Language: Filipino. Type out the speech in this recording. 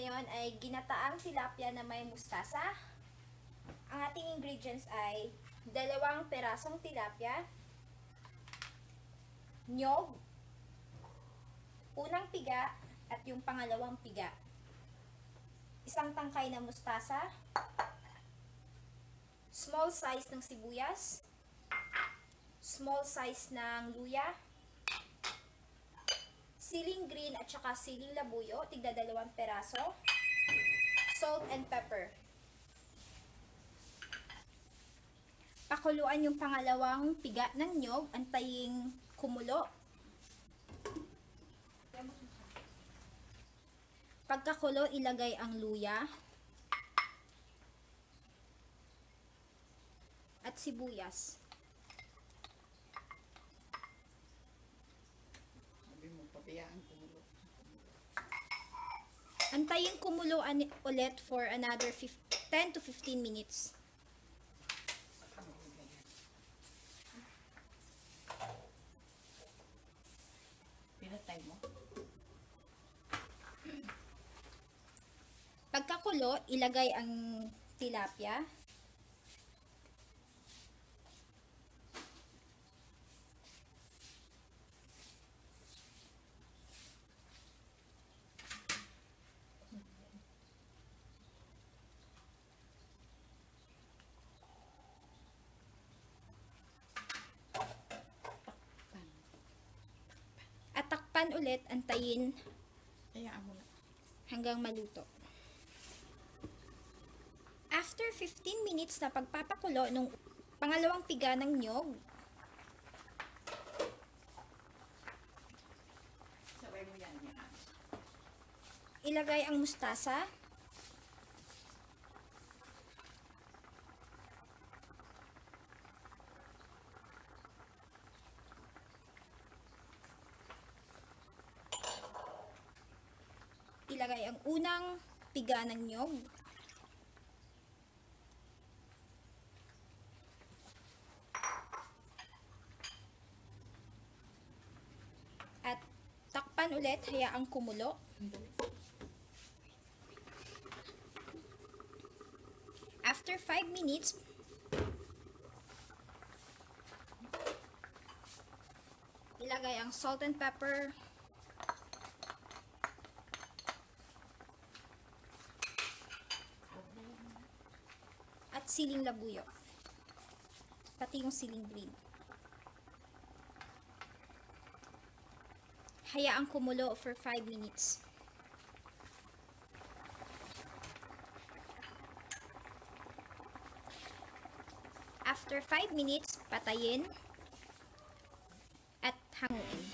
ngayon ay ginataang tilapia na may mustasa. Ang ating ingredients ay 2 perasong tilapia, niyog, unang piga at yung pangalawang piga, isang tangkay na mustasa, small size ng sibuyas, small size ng luya, siling green at saka siling labuyo, tigda 2 peraso, salt and pepper. Pakuluan yung pangalawang piga ng niyog, antayin kumulo. Pagkakulo, ilagay ang luya at sibuyas. Antayin kumulo ulit for another 10 to 15 minutes. Pinatay mo? Pagkakulo, ilagay ang tilapia. At takpan ulit, antayin hanggang maluto. After 15 minutes na pagpapakulo ng pangalawang piga ng niyog, sabay mo yan. ilagay ang mustasa. Ilagay ang unang piga ng niyog. At takpan ulit, hayaang kumulo. After 5 minutes, ilagay ang salt and pepper, at siling labuyo, pati yung siling green. Hayaang kumulo for 5 minutes. After 5 minutes, patayin at hanguin.